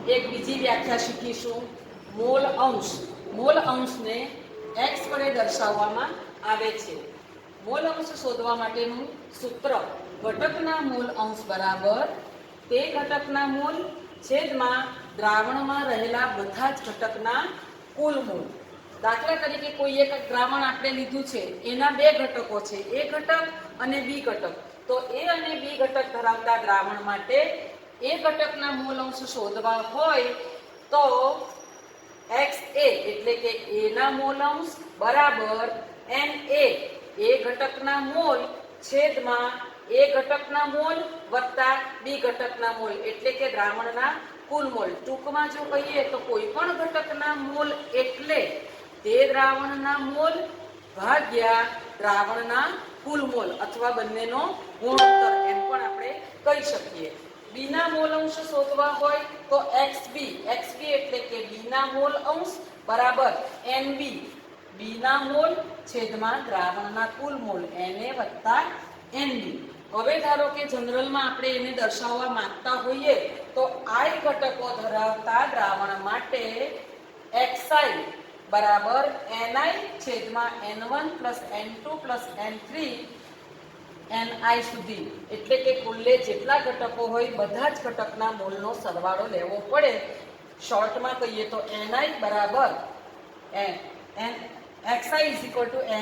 એક બીજી વ્યાખ્યા શીખીશું, મોલ અંશ. મોલ અંશને x વડે દર્શાવવામાં આવે છે. મોલ અંશ શોધવા માટેનું સૂત્ર ઘટકના મોલ અંશ બરાબર તે ઘટકના મોલ છેદમાં દ્રાવણમાં રહેલા બધા જ ઘટકના કુલ મોલ. દાખલા તરીકે કોઈ એક દ્રાવણ આપણે લીધું છે, એના બે ઘટકો છે, એ ઘટક અને બી ઘટક. તો એ અને બી ઘટક ધરાવતા દ્રાવણ માટે એ ઘટકના મોલ અંશ શોધવા હોય તો XA એટલે કે A ના મોલ અંશ બરાબર NA એ ઘટકના મોલ છેદમાં એ ઘટકના મોલ વત્તા બી ઘટકના મોલ એટલે કે દ્રાવણના કુલ મોલ. ટૂંકમાં જો કહીએ તો કોઈ પણ ઘટકના મોલ એટલે તે દ્રાવણના મોલ ભાગ્યા દ્રાવણના કુલ મોલ અથવા બંનેનો ગુણોત્તર એમ પણ આપણે કહી શકીએ. બી ના મોલ અંશ શોધવા હોય તો XB એટલે કે બી ના મોલ અંશ બરાબર NB બી ના મોલ છેદમાં દ્રાવણના કુલ મોલ Na વત્તા NB. હવે ધારો કે જનરલમાં આપણે એને દર્શાવવા માંગતા હોઈએ તો I ઘટકો ધરાવતા દ્રાવણ માટે XI બરાબર Ni છેદમાં N1 N2 N3 Ni સુધી એટલે કે કુલ્લે જેટલા ઘટકો હોય બધા જ ઘટકના મોલનો સરવાળો લેવો પડે. શોર્ટમાં કહીએ તો Ni બરાબર XI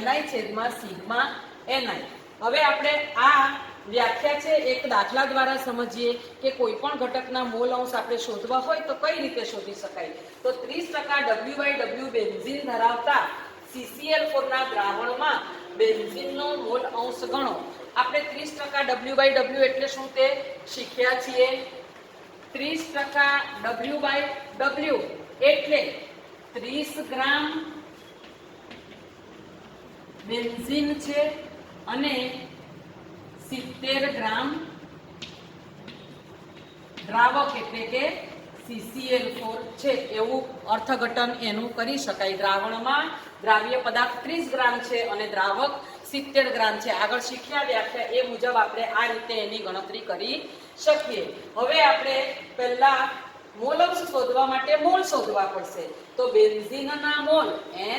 Ni છેદમાં સિગ્મા Ni. હવે આપણે આ વ્યાખ્યા છે એક દાખલા દ્વારા સમજીએ કે કોઈ પણ ઘટકના મોલ અંશ આપણે શોધવા હોય તો કઈ રીતે શોધી શકાય. તો 30% W/W બેન્ઝીન ધરાવતા CCl4 ના દ્રાવણમાં બેન્ઝીનનો મોલ અંશ ગણો. આપણે 30% W/W એટલે શું તે શીખ્યા છીએ. 30% W/W એટલે 30 ગ્રામ બેન્ઝીન છે અને 70 ગ્રામ દ્રાવક એટલે કે CCl4 છે એવું અર્થઘટન એનું કરી શકાય. દ્રાવણમાં દ્રાવ્ય પદાર્થ 30 ગ્રામ છે અને દ્રાવક 70 ગ્રામ છે. આગળ શીખ્યા વ્યાખ્યા એ મુજબ આપણે આ રીતે એની ગણતરી કરી શકીએ. હવે આપણે પહેલા મોલ અંશ શોધવા માટે મોલ શોધવા પડશે. તો બેન્ઝીનના મોલ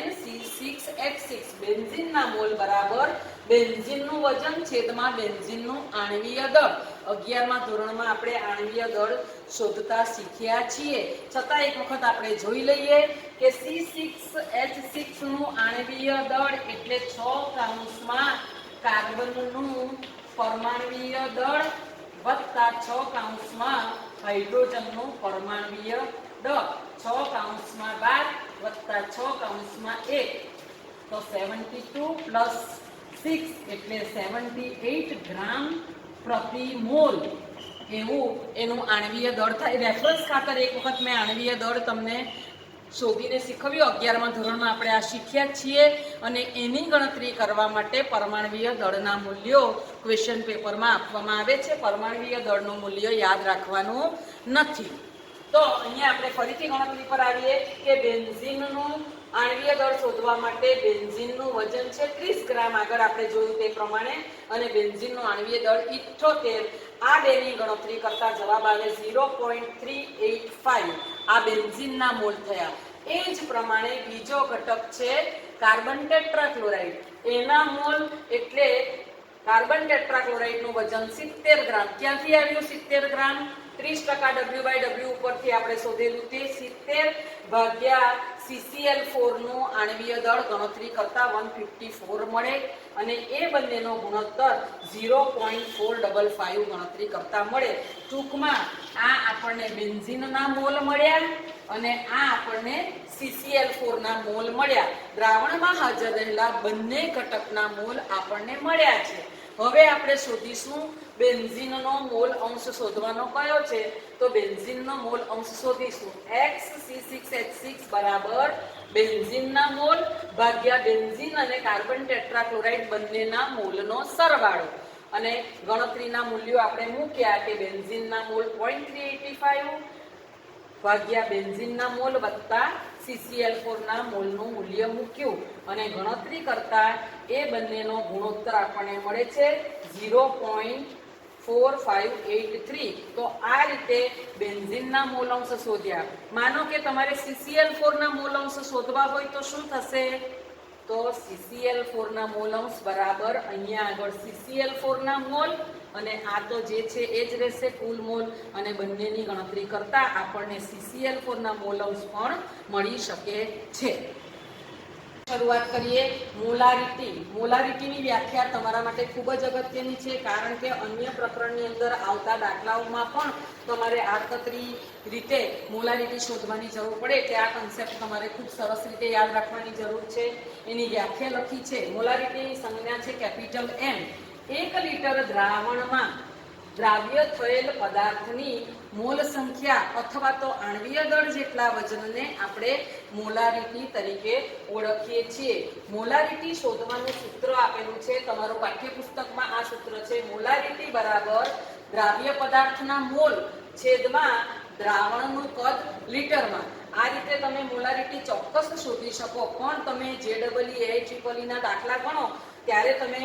NC6H6 બેન્ઝીનના મોલ બરાબર બેન્ઝીનનું વજન છેદમાં બેન્ઝીનનું આણ્વીય દળ. 11મા ધોરણમાં આપણે આણ્વીય દળ શોધતા શીખ્યા છીએ. છતાં એક વખત આપણે જોઈ લઈએ કે C6H6 નું આણ્વીય દળ એટલે 6 કૌંસમાં કાર્બનનું પરમાણ્વીય દળ વત્તા 6 કૌંસમાં હાઇડ્રોજનનું પરમાણ્વીય દળ. 6 કૌંસમાં 12 વત્તા 6 કૌંસમાં 1 તો 72 પ્લસ 6 એટલે 78 ગ્રામ પ્રતિ મોલ એવું એનું આણ્વીય દળ થાય. રેફરન્સ ખાતર એક વખત મેં આણ્વીય દળ તમને શોધીને શીખવ્યું. 11મા ધોરણમાં આપણે આ શીખ્યા છીએ અને એની ગણતરી કરવા માટે પરમાણ્વીય દળના મૂલ્યો ક્વેશ્ચન પેપરમાં આપવામાં આવે છે. પરમાણ્વીય દળનું મૂલ્ય યાદ રાખવાનું નથી. તો અહીંયા આપણે ફરીથી ગણતરી પર આવીએ કે બેન્ઝીનનું આણ્વીય દળ શોધવા માટે બેન્ઝીનનું વજન છે 30 ગ્રામ આગળ આપણે જોયું તે પ્રમાણે અને બેન્ઝીનનું આણ્વીય દળ 78. આ બેની ગણતરી કરતા જવાબ આવે 0.385. આ બેન્ઝીનના મોલ થયા. એ જ પ્રમાણે બીજો ઘટક છે કાર્બન ટેટ્રાક્લોરાઇડ. એના મોલ એટલે કાર્બન ટેટ્રાક્લોરાઇડનું વજન 70 ગ્રામ. ક્યાંથી આવ્યું 70 ગ્રામ? 30% W/W ઉપરથી આપણે શોધેલું તે 70 ભાગ્યા CCl4 નું આણ્વીય દળ ગણતરી કરતા 154 મળે અને એ બંનેનો ગુણોત્તર 0.455 ગણતરી કરતા મળે. ટૂંકમાં આ આપણને બેન્ઝીનના મોલ મળ્યા અને આ આપણને CCl4 ના મોલ મળ્યા. દ્રાવણમાં હાજર રહેલા બંને ઘટકના મોલ આપણને મળ્યા છે. હવે આપણે શોધીશું બેન્ઝીનનો મોલ અંશ શોધવાનો કયો છે. તો બેન્ઝીનનો મોલ અંશ શોધીશું XC6H6 બરાબર બેન્ઝીનના મોલ ભાગ્યા બેન્ઝીન અને કાર્બન ટેટ્રાક્લોરાઇડ બંનેના મોલનો સરવાળો. અને ગણતરીના મૂલ્યો આપણે મૂક્યા કે બેન્ઝીનના મોલ 0.385 ભાગ્યા બેન્ઝીનના મોલ વત્તા CCl4 ના મોલનું મૂલ્ય મૂક્યું અને ગણતરી કરતા એ બંનેનો ગુણોત્તર આપણને મળે છે 0.455. 4583. તો આ રીતે બેન્ઝીનના મોલ અંશ શોધ્યા. માનો કે તમારે CCl4 ના મોલ અંશ શોધવા હોય તો શું થશે? તો CCl4 ના મોલ અંશ બરાબર અહીંયા આગળ CCl4 ના મોલ અને આ તો જે છે એ જ રહેશે કુલ મોલ, અને બંનેની ગણતરી કરતા આપણને CCl4 ના મોલ અંશ પણ મળી શકે છે. શરૂઆત કરીએ મોલારિટી. મોલારિટીની વ્યાખ્યા તમારા માટે ખૂબ જ અગત્યની છે, કારણ કે અન્ય પ્રકરણની અંદર આવતા દાખલાઓમાં પણ તમારે આડકતરી રીતે મોલારિટી શોધવાની જરૂર પડે એટલે આ કન્સેપ્ટ તમારે ખૂબ સરસ રીતે યાદ રાખવાની જરૂર છે. એની વ્યાખ્યા લખી છે. મોલારિટીની સંજ્ઞા છે કેપિટલ M. 1 લિટર દ્રાવણમાં દ્રાવ્ય થયેલ પદાર્થની મોલ સંખ્યા અથવા તો આણ્વીય દળ જેટલા વજનને આપણે મોલારિટી તરીકે ઓળખીએ છીએ. મોલારિટી શોધવાનું સૂત્ર આપેલું છે તમારું પાઠ્યપુસ્તકમાં. આ સૂત્ર છે મોલારિટી બરાબર દ્રાવ્ય પદાર્થના મોલ છેદમાં દ્રાવણનું કદ લીટરમાં. આ રીતે તમે મોલારિટી ચોક્કસ શોધી શકો, પણ તમે JEE ના દાખલા ગણો ત્યારે તમે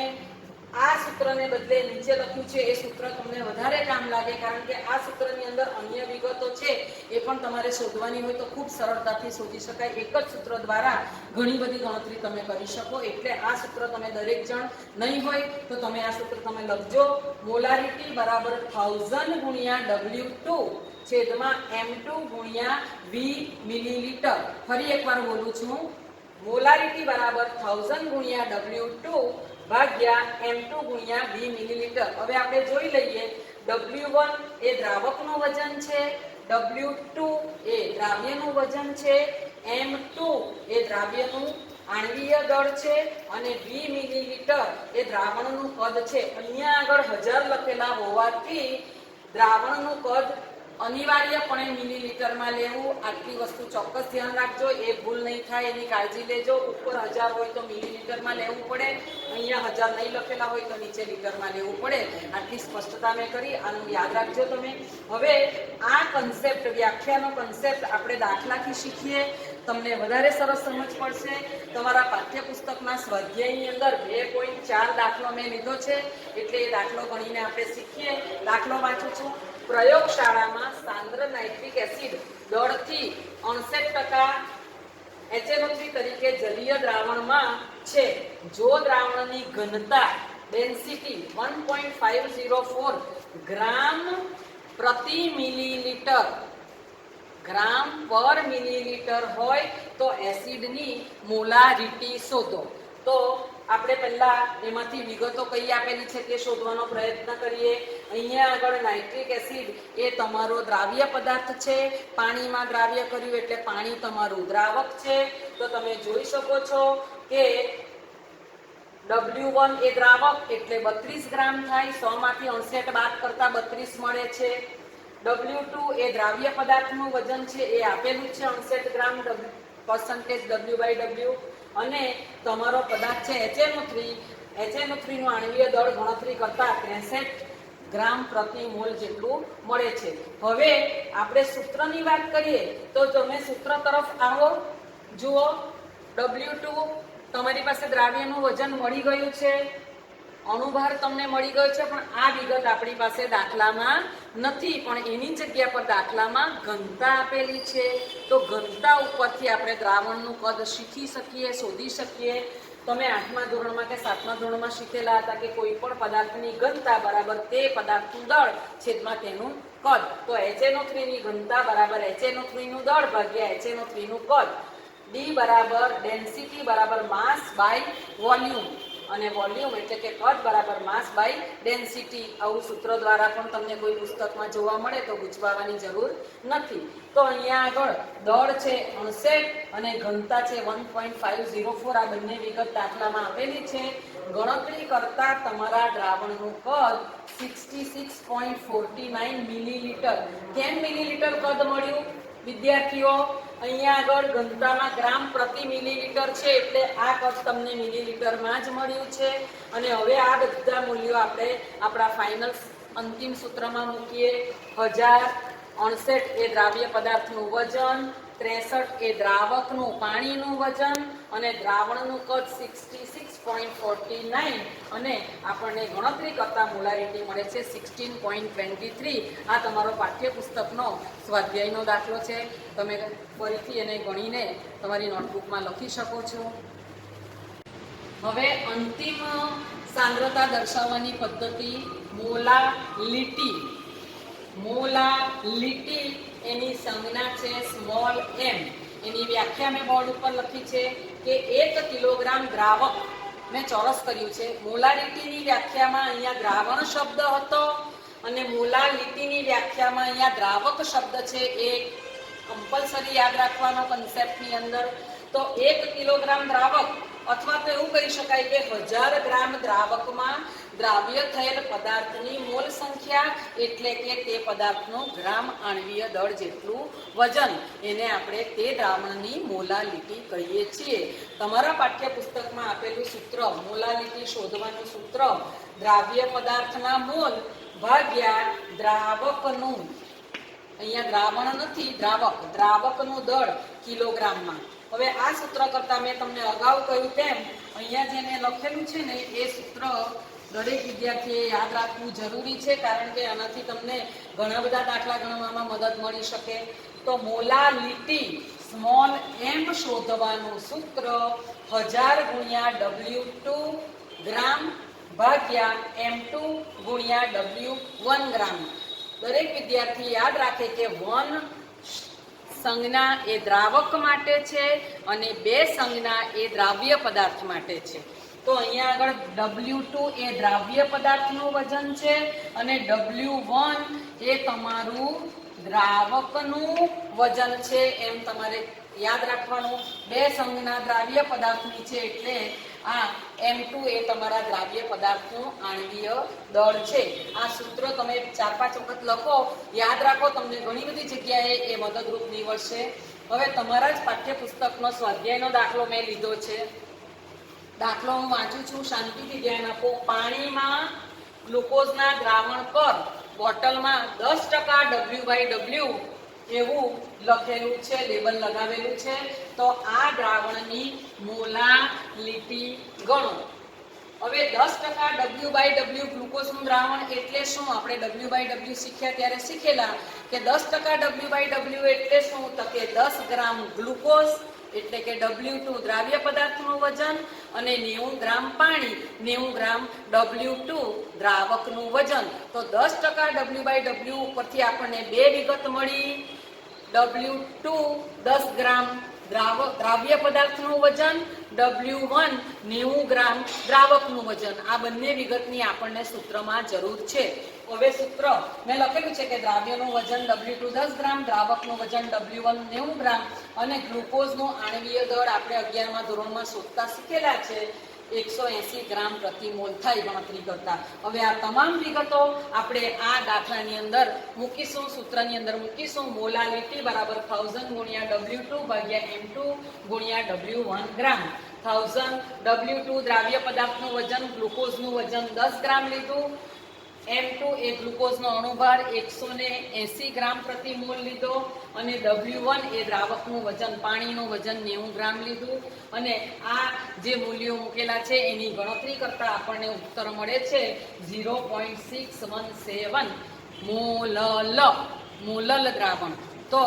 આ સૂત્રને બદલે નીચે લખ્યું છે એ સૂત્ર તમને વધારે કામ લાગે, કારણ કે આ સૂત્રની અંદર અન્ય વિગતો છે એ પણ તમારે શોધવાની હોય તો ખૂબ સરળતાથી શોધી શકાય. એક જ સૂત્ર દ્વારા ઘણી બધી ગણતરી તમે કરી શકો. એટલે આ સૂત્ર તમે દરેક જણ નહીં હોય તો તમે આ સૂત્ર તમે લખજો. મોલારિટી બરાબર 1000 ગુણ્યા W2 છેદમાં M2 ગુણ્યા V મિલીલીટર. ફરી એકવાર બોલું છું. મોલારિટી બરાબર 1000 ગુણ્યા W2 ભાગ્યા M2 ગુણ્યા 2 મિલીલીટર. હવે આપણે જોઈ લઈએ. W1 એ દ્રાવકનું વજન છે, W2 એ દ્રાવ્યનું વજન છે, M2 એ દ્રાવ્યનું આણ્વીય દળ છે અને 2 મિલીલીટર એ દ્રાવણનું કદ છે. અહીંયા આગળ 1000 લખેલા હોવાથી દ્રાવણનું કદ અનિવાર્યપણે મિલીલીટરમાં લેવું. આટલી વસ્તુ ચોક્કસ ધ્યાન રાખજો, એ ભૂલ નહીં થાય એની કાળજી લેજો. ઉપર 1000 હોય તો મિલીલીટરમાં લેવું પડે, અહીંયા 1000 નહીં લખેલા હોય તો નીચે લીટરમાં લેવું પડે. આટલી સ્પષ્ટતા મેં કરી, આનું યાદ રાખજો તમે. હવે આ કન્સેપ્ટ, વ્યાખ્યાનો કન્સેપ્ટ આપણે દાખલાથી શીખીએ, તમને વધારે સરસ સમજ પડશે. તમારા પાઠ્યપુસ્તકના સ્વાધ્યાયની અંદર 2.4 દાખલો મેં લીધો છે, એટલે એ દાખલો ગણીને આપણે શીખીએ. દાખલો વાંચું છું. પ્રયોગશાળામાં સાંદ્ર નાઇટ્રિક એસિડ દળથી 69% HNO3 તરીકે જલીય દ્રાવણમાં છે. જો દ્રાવણની ઘનતા ડેન્સિટી 1.504 ગ્રામ પ્રતિ મિલીલીટર ગ્રામ પર મિલીલીટર હોય તો એસિડની મોલારિટી શોધો. તો આપણે પહેલા એમાંથી વિગતો કઈ આપેલી છે તે શોધવાનો પ્રયત્ન કરીએ. અહીંયા આગળ નાઇટ્રિક એસિડ એ તમારો દ્રાવ્ય પદાર્થ છે. પાણીમાં દ્રાવ્ય કર્યું એટલે પાણી તમારું દ્રાવક છે. તો તમે જોઈ શકો છો કે W1 એ દ્રાવક એટલે 32 ગ્રામ થાય. 100 માંથી 68 બાદ કરતા 32 મળે છે. W2 એ દ્રાવ્ય પદાર્થનું વજન છે, એ આપેલું છે 68 ગ્રામ %W/W. અને તમારો પદાર્થ છે HNO3. HNO3 નું આણ્વીય દળ ગણતરી કરતા 63 ગ્રામ પ્રતિ મોલ જેટલું મળે છે. હવે આપણે સૂત્રની વાત કરીએ તો તમે સૂત્ર તરફ આવો. જુઓ, W2 તમારી પાસે દ્રાવ્યનું વજન મળી ગયું છે, અણુભાર તમને મળી ગયો છે, પણ આ વિગત આપણી પાસે દાખલામાં નથી. પણ એની જગ્યા પર દાખલામાં ઘનતા આપેલી છે. તો ઘનતા ઉપરથી આપણે દ્રાવણનું કદ શીખી શકીએ, શોધી શકીએ. તમે 8મા ધોરણમાં કે 7મા ધોરણમાં શીખેલા હતા કે કોઈ પણ પદાર્થની ઘનતા બરાબર તે પદાર્થનું દળ છેદમાં તેનું કદ. તો HNO3 ની ઘનતા બરાબર HNO3 નું દળ ભાગ્યા HNO3 નું કદ. D બરાબર ડેન્સિટી બરાબર માસ બાય વોલ્યુમ, અને વોલ્યુમ એટલે કે કદ બરાબર માસ બાય ડેન્સિટી. આવું સૂત્ર દ્વારા પણ તમને કોઈ પુસ્તકમાં જોવા મળે તો ગુજવાવાની જરૂર નથી. તો અહીંયા આગળ દળ છે 68 અને ઘનતા છે 1.504. આ બંને વિગત દાખલામાં આપેલી છે. ગણતરી કરતા તમારા દ્રાવણનું કદ 66.49 મિલીલીટર. કેમ મિલીલીટર કદ મળ્યું વિદ્યાર્થીઓ? અહીંયા આગળ ઘનતામાં ગ્રામ પ્રતિ મિલીલીટર છે એટલે આ કદ તમને મિલીલીટરમાં જ મળ્યું છે. અને હવે આ બધા મૂલ્યો આપણે આપણા ફાઇનલ અંતિમ સૂત્રમાં મૂકીએ. 1000, 68 એ દ્રાવ્ય પદાર્થનું વજન, 63 એ દ્રાવકનું પાણીનું વજન અને દ્રાવણનું કદ 66.49 અને આપણને ગણતરી કરતા મોલારિટી મળે છે 16.23. આ તમારો પાઠ્યપુસ્તકનો સ્વાધ્યાયનો દાખલો છે. તમે ફરીથી એને ગણીને તમારી નોટબુકમાં લખી શકો છો. હવે અંતિમ સાંદ્રતા દર્શાવવાની પદ્ધતિ મોલાલિટી. મોલાલિટી એની સંજ્ઞા છે સ્મોલ m. એની વ્યાખ્યા મેં બોર્ડ ઉપર લખી છે કે 1 કિલોગ્રામ દ્રાવક, મેં ચોરસ કર્યું છે. મોલાલિટીની વ્યાખ્યામાં અહીંયા દ્રાવણ શબ્દ હતો અને મોલાલિટીની વ્યાખ્યામાં અહીંયા દ્રાવક શબ્દ છે. એ કમ્પલસરી યાદ રાખવાનો કન્સેપ્ટની અંદર. તો 1 કિલોગ્રામ દ્રાવક અથવા તો એવું કહી શકાય કે 1000 ગ્રામ દ્રાવકમાં દ્રાવ્ય થયેલ પદાર્થની મોલ સંખ્યા એટલે કે તે પદાર્થનું ગ્રામ આણ્વીય દળ જેટલું વજન, એને આપણે તે દ્રાવણની મોલાલિટી કહીએ છીએ. તમારા પાઠ્યપુસ્તકમાં આપેલું સૂત્ર, મોલાલિટી શોધવાનું સૂત્ર દ્રાવ્ય પદાર્થના મોલ ભાગ્યા દ્રાવકનું, અહીંયા દ્રાવણ નથી, દ્રાવકનું દળ કિલોગ્રામમાં. હવે આ સૂત્ર કરતા મેં તમને અગાઉ કહ્યું તેમ અહીંયા જેને લખેલું છે ને એ સૂત્ર દરેક વિદ્યાર્થીએ યાદ રાખવું જરૂરી છે, કારણ કે આનાથી તમને ઘણા બધા દાખલા ગણવામાં મદદ મળી શકે. તો મોલાલિટી સ્મોલ m શોધવાનું સૂત્ર 1000 ગુણ્યા W2 ગ્રામ ભાગ્યા M2 ગુણ્યા W1 ગ્રામ. દરેક વિદ્યાર્થી યાદ રાખે કે 1 સંજ્ઞા એ દ્રાવક માટે છે અને 2 સંજ્ઞા એ દ્રાવ્ય પદાર્થ માટે છે. તો અહીંયા આગળ W2 એ દ્રાવ્ય પદાર્થનું વજન છે અને W1 એ તમારું દ્રાવકનું વજન છે, એમ તમારે યાદ રાખવાનું. 2 સંજ્ઞા દ્રાવ્ય પદાર્થની છે એટલે આ M2 એ તમારા દ્રાવ્ય પદાર્થનું આણ્વીય દળ છે. આ સૂત્ર તમે 4-5 વખત લખો, યાદ રાખો, તમને ઘણી બધી જગ્યાએ એ મદદરૂપ નીવડશે. હવે તમારા જ પાઠ્યપુસ્તકનો સ્વાધ્યાયનો દાખલો મેં લીધો છે. દાખલો હું વાંચું છું, શાંતિથી ધ્યાન આપો. પાણીમાં ગ્લુકોઝના દ્રાવણ પર બોટલમાં 10% W/W એવું લખેલું છે, લેબલ લગાવેલું છે. તો આ દ્રાવણની મોલાલિટી ગણો. હવે 10% W/W ગ્લુકોઝનું દ્રાવણ એટલે શું? આપણે W/W શીખ્યા ત્યારે શીખેલા કે 10% W/W એટલે શું? તો કે 10 ગ્રામ ગ્લુકોઝ એટલે કે W2 દ્રાવ્ય પદાર્થનું વજન અને 90 ગ્રામ પાણી, 90 ગ્રામ W2 દ્રાવકનું વજન. તો 10% W/W ઉપરથી આપણને 2 વિગત મળી. W2 10 ગ્રામ દ્રાવ્ય પદાર્થનું વજન, W1 90 ગ્રામ દ્રાવકનું વજન. આ બંને વિગતની આપણને સૂત્રમાં જરૂર છે. હવે સૂત્ર મેં લખેલું છે કે દ્રાવ્યનું વજન W2 10 ગ્રામ, દ્રાવકનું વજન W1 90 ગ્રામ અને ગ્લુકોઝનું આણ્વીય દળ આપણે 11મા ધોરણમાં શોધતા શીખેલા છે 180 ગ્રામ પ્રતિ મોલ થાય ગણતરી કરતા. હવે આ તમામ વિગતો આપણે આ દાખલાની અંદર મૂકીશું, સૂત્રની અંદર મૂકીશું. મોલાલિટી બરાબર 1000 ગુણ્યા W2 ભાગ્યા M2 ગુણ્યા W1 ગ્રામ. 1000 W2 દ્રાવ્ય પદાર્થનું વજન, ગ્લુકોઝનું વજન 10 ગ્રામ લીધું. M2 એ ગ્લુકોઝનો અણુભાર 180 ગ્રામ પ્રતિ મોલ લીધો અને W1 એ દ્રાવકનું વજન, પાણીનું વજન 90 ગ્રામ લીધું. અને આ જે મૂલ્યો મૂકેલા છે એની ગણતરી કરતા આપણને ઉત્તર મળે છે 0.617 મોલલ દ્રાવણ. તો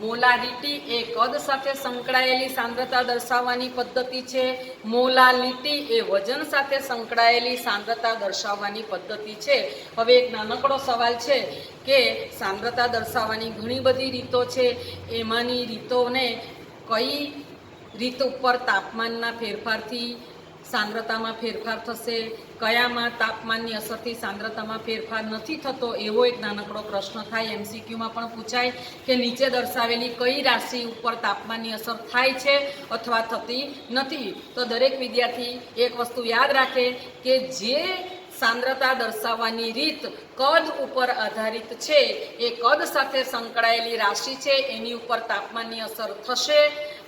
મોલાલિટી એ કદ સાથે સંકળાયેલી સાંદ્રતા દર્શાવવાની પદ્ધતિ છે. મોલાલિટી એ વજન સાથે સંકળાયેલી સાંદ્રતા દર્શાવવાની પદ્ધતિ છે. હવે એક નાનકડો સવાલ છે કે સાંદ્રતા દર્શાવવાની ઘણી બધી રીતો છે, એમાંની રીતોને કઈ રીત ઉપર તાપમાનના ફેરફારથી સાંદ્રતામાં ફેરફાર થશે, કયામાં તાપમાનની અસરથી સાંદ્રતામાં ફેરફાર નથી થતો, એવો એક નાનકડો પ્રશ્ન થાય. MCQમાં પણ પૂછાય કે નીચે દર્શાવેલી કઈ રાશિ ઉપર તાપમાનની અસર થાય છે અથવા થતી નથી. તો દરેક વિદ્યાર્થી એક વસ્તુ યાદ રાખે કે જે સાંદ્રતા દર્શાવવાની રીત કદ ઉપર આધારિત છે, એ કદ સાથે સંકળાયેલી રાશિ છે એની ઉપર તાપમાનની અસર થશે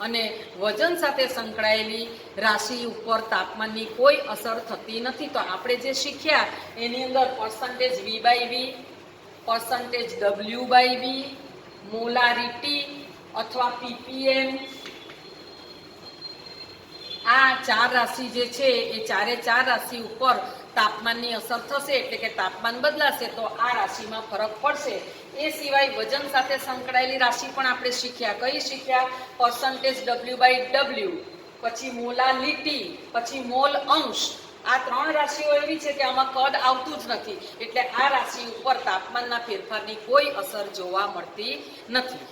અને વજન સાથે સંકળાયેલી રાશિ ઉપર તાપમાનની કોઈ અસર થતી નથી. તો આપણે જે શીખ્યા એની અંદર % V/V, % W/V, મોલારિટી અથવા ppm, આ 4 રાશિ જે છે એ ચારે 4 રાશિ ઉપર તાપમાનની અસર થશે, એટલે કે તાપમાન બદલાશે તો આ રાશિમાં ફરક પડશે. એ સિવાય વજન સાથે સંકળાયેલી રાશિ પણ આપણે શીખ્યા. કઈ શીખ્યા? પર્સન્ટેજ W/W, પછી મોલાલિટી, પછી મોલ અંશ. આ 3 રાશિઓ એવી છે કે આમાં કદ આવતું જ નથી, એટલે આ રાશિ ઉપર તાપમાનના ફેરફારની કોઈ અસર જોવા મળતી નથી.